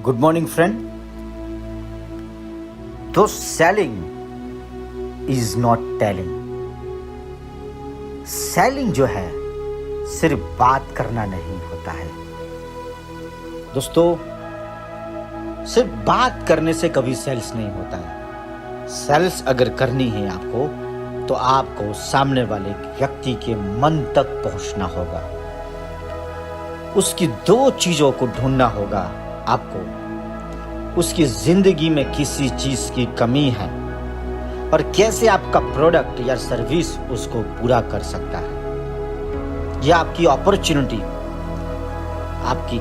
Good morning friend. तो selling is not telling. Selling जो है सिर्फ बात करना नहीं होता है दोस्तों। सिर्फ बात करने से कभी सेल्स नहीं होता है। सेल्स अगर करनी है आपको तो आपको सामने वाले व्यक्ति के मन तक पहुंचना होगा। उसकी दो चीजों को ढूंढना होगा आपको। उसकी जिंदगी में किसी चीज की कमी है और कैसे आपका प्रोडक्ट या सर्विस उसको पूरा कर सकता है। या आपकी अपॉर्चुनिटी, आपकी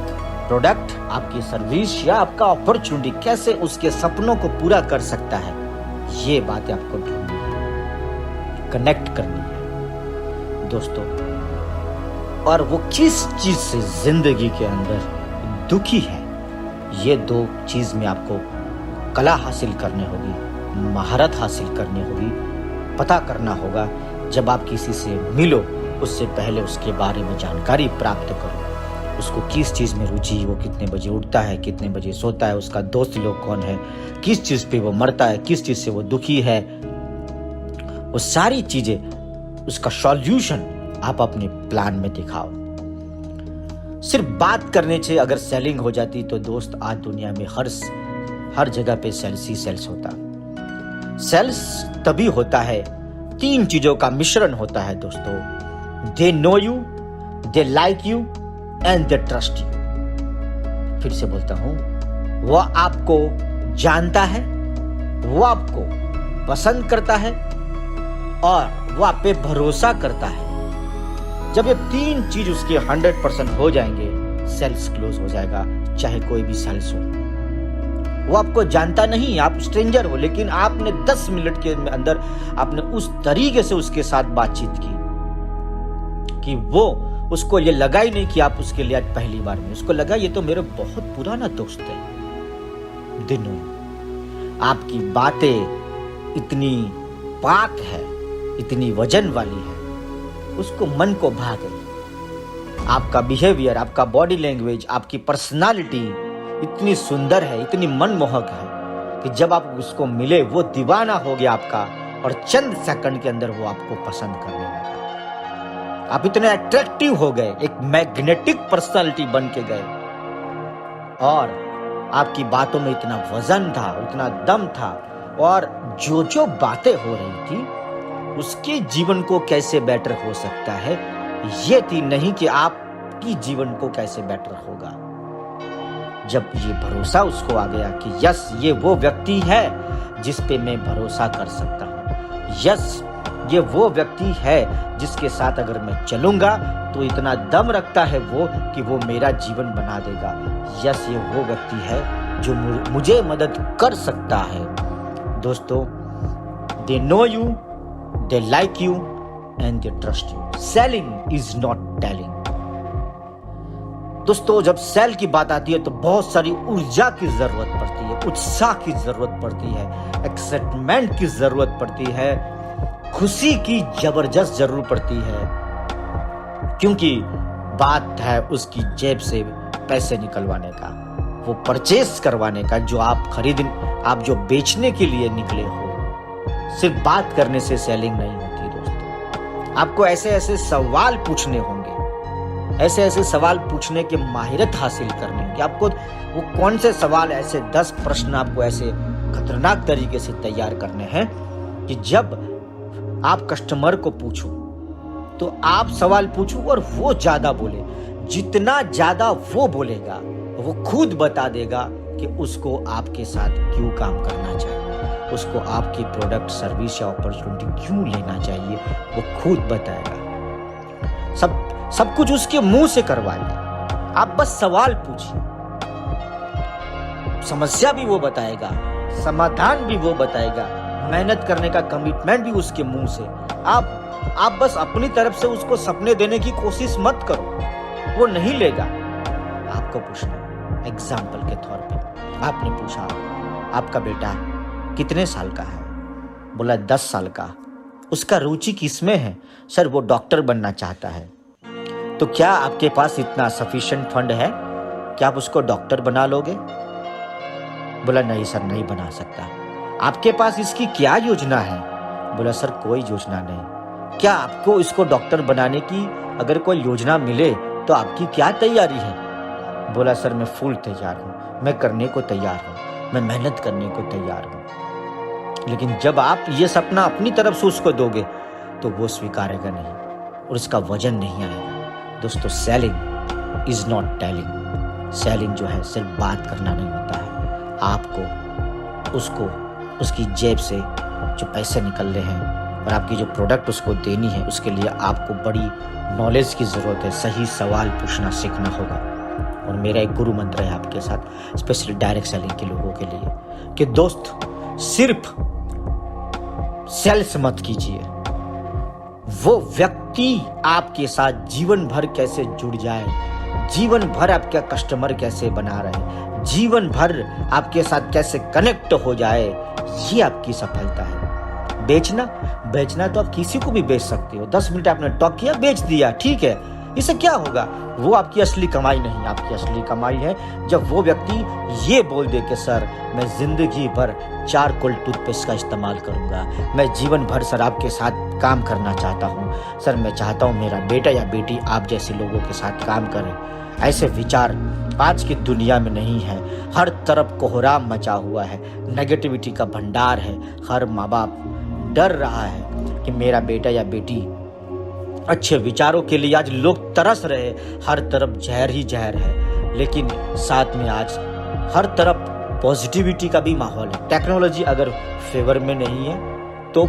प्रोडक्ट, आपकी सर्विस या आपका अपॉर्चुनिटी कैसे उसके सपनों को पूरा कर सकता है। ये बातें आपको ढूंढनी है, कनेक्ट करनी है दोस्तों। और वो किस चीज से जिंदगी के अंदर दुखी है, ये दो चीज में आपको कला हासिल करनी होगी, महारत हासिल करनी होगी, पता करना होगा। जब आप किसी से मिलो उससे पहले उसके बारे में जानकारी प्राप्त करो। उसको किस चीज में रुचि है, वो कितने बजे उठता है, कितने बजे सोता है, उसका दोस्त लोग कौन है, किस चीज पे वो मरता है, किस चीज से वो दुखी है। वो सारी चीजें, उसका सॉल्यूशन आप अपने प्लान में दिखाओ। सिर्फ बात करने से अगर सेलिंग हो जाती तो दोस्त आज दुनिया में हर जगह पे सेल्स ही सेल्स होता। सेल्स तभी होता है, तीन चीजों का मिश्रण होता है दोस्तों। They know you, they like you and they trust you. फिर से बोलता हूं, वह आपको जानता है, वो आपको पसंद करता है और वो आप पे भरोसा करता है। जब ये तीन चीज उसके 100% हो जाएंगे, सेल्स क्लोज हो जाएगा, चाहे कोई भी सेल्स हो। वो आपको जानता नहीं, आप स्ट्रेंजर हो, लेकिन आपने 10 मिनट के अंदर आपने उस तरीके से उसके साथ बातचीत की कि वो उसको ये लगा ही नहीं कि आप उसके लिए आज पहली बार में, उसको लगा ये तो मेरा बहुत पुराना दोस्त है। दिनों आपकी बातें इतनी पाक है, इतनी वजन वाली है, उसको मन को भा गई। आपका बिहेवियर, आपका बॉडी लैंग्वेज, आपकी पर्सनालिटी इतनी सुंदर है, इतनी मनमोहक है कि जब आप उसको मिले वो दीवाना हो गया आपका, और चंद सेकंड के अंदर वो आपको पसंद करने लगा। आप इतने अट्रैक्टिव हो गए, एक मैग्नेटिक पर्सनालिटी बन के गए, और आपकी बातों में इतना वजन था, उतना दम था, और जो जो बातें हो रही थी उसके जीवन को कैसे बेटर हो सकता है, ये थी, नहीं कि आपकी जीवन को कैसे बेटर होगा। जब ये भरोसा उसको आ गया कि यस, ये वो व्यक्ति है जिस पे मैं भरोसा कर सकता हूँ, यस, ये वो व्यक्ति है जिसके साथ अगर मैं चलूंगा तो इतना दम रखता है वो कि वो मेरा जीवन बना देगा, यस, ये वो व्यक्ति है जो मुझे मदद कर सकता है। दोस्तों, they know you, they like you and they trust you. Selling is not telling. दोस्तों, जब सेल की बात आती है तो बहुत सारी ऊर्जा की जरूरत पड़ती है, उत्साह की जरूरत पड़ती है, एक्साइटमेंट की जरूरत पड़ती है, खुशी की जबरदस्त जरूरत पड़ती है, क्योंकि बात है उसकी जेब से पैसे निकलवाने का, वो परचेस करवाने का जो आप जो बेचने के लिए निकले हो। सिर्फ बात करने से सेलिंग नहीं होती दोस्तों। आपको ऐसे ऐसे सवाल पूछने होंगे, ऐसे ऐसे सवाल पूछने के माहिरत हासिल करनी होगी आपको। वो कौन से सवाल, ऐसे 10 प्रश्न आपको ऐसे खतरनाक तरीके से तैयार करने हैं कि जब आप कस्टमर को पूछो तो आप सवाल पूछो और वो ज्यादा बोले। जितना ज्यादा वो बोलेगा वो खुद बता देगा कि उसको आपके साथ क्यों काम करना चाहिए, उसको आपकी प्रोडक्ट, सर्विस या अपॉर्चुनिटी क्यों लेना चाहिए, वो खुद बताएगा। सब कुछ उसके मुंह से करवाइए, आप बस सवाल पूछिए। समस्या भी वो बताएगा, समाधान भी वो बताएगा, मेहनत करने का कमिटमेंट भी उसके मुंह से। आप बस अपनी तरफ से उसको सपने देने की कोशिश मत करो, वो नहीं लेगा। आपको पूछना, एग्जाम्पल के तौर पे आपने पूछा, आपका बेटा कितने साल का है? बोला 10 साल का। उसका रुचि किसमें है? सर, वो डॉक्टर बनना चाहता है। तो क्या आपके पास इतना सफिशिएंट फंड है कि आप उसको डॉक्टर बना लोगे? बोला नहीं सर, नहीं बना सकता। आपके पास इसकी क्या योजना है? बोला सर कोई योजना नहीं। क्या आपको इसको डॉक्टर बनाने की अगर कोई योजना मिले तो आपकी क्या तैयारी है? बोला सर मैं फुल तैयार हूँ, मैं करने को तैयार हूँ, मैं मेहनत करने को तैयार हूँ। लेकिन जब आप ये सपना अपनी तरफ से उसको दोगे तो वो स्वीकारेगा नहीं और उसका वजन नहीं आएगा। दोस्तों, selling is not telling. Selling जो है सिर्फ बात करना नहीं होता है। आपको उसको उसकी जेब से जो पैसे निकल रहे हैं और आपकी जो प्रोडक्ट उसको देनी है, उसके लिए आपको बड़ी नॉलेज की ज़रूरत है। सही सवाल पूछना सीखना होगा। और मेरा एक गुरु मंत्र है आपके साथ, स्पेशली डायरेक्ट सेलिंग के लोगों के लिए, कि दोस्त सिर्फ सेल्स मत कीजिए। वो व्यक्ति आपके साथ जीवन भर कैसे जुड़ जाए, जीवन भर आपका कस्टमर कैसे बना रहे, जीवन भर आपके साथ कैसे कनेक्ट हो जाए, ये आपकी सफलता है। बेचना तो आप किसी को भी बेच सकते हो। 10 मिनट आपने टॉक किया, बेच दिया, ठीक है, इससे क्या होगा? वो आपकी असली कमाई नहीं। आपकी असली कमाई है जब वो व्यक्ति ये बोल दे कि सर मैं जिंदगी भर चारकोल टूथपेस्ट का इस्तेमाल करूंगा, मैं जीवन भर सर आपके साथ काम करना चाहता हूं, सर मैं चाहता हूं मेरा बेटा या बेटी आप जैसे लोगों के साथ काम करे। ऐसे विचार आज की दुनिया में नहीं है। हर तरफ कोहराम मचा हुआ है, नेगेटिविटी का भंडार है। हर माँ बाप डर रहा है कि मेरा बेटा या बेटी अच्छे विचारों के लिए, आज लोग तरस रहे, हर तरफ जहर ही जहर है। लेकिन साथ में आज हर तरफ पॉजिटिविटी का भी माहौल है। टेक्नोलॉजी अगर फेवर में नहीं है तो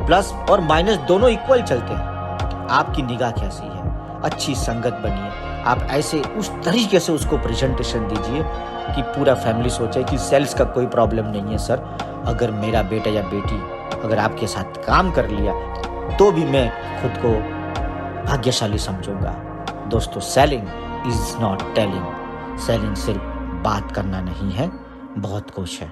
प्लस और माइनस दोनों इक्वल चलते हैं। आपकी निगाह कैसी है? अच्छी संगत बनिए। आप ऐसे उस तरीके से उसको प्रेजेंटेशन दीजिए कि पूरा फैमिली सोचे कि सेल्स का कोई प्रॉब्लम नहीं है सर, अगर मेरा बेटा या बेटी अगर आपके साथ काम कर लिया तो भी मैं खुद को भाग्यशाली समझूंगा। दोस्तों, selling is not telling. Selling सिर्फ बात करना नहीं है, बहुत कुछ है।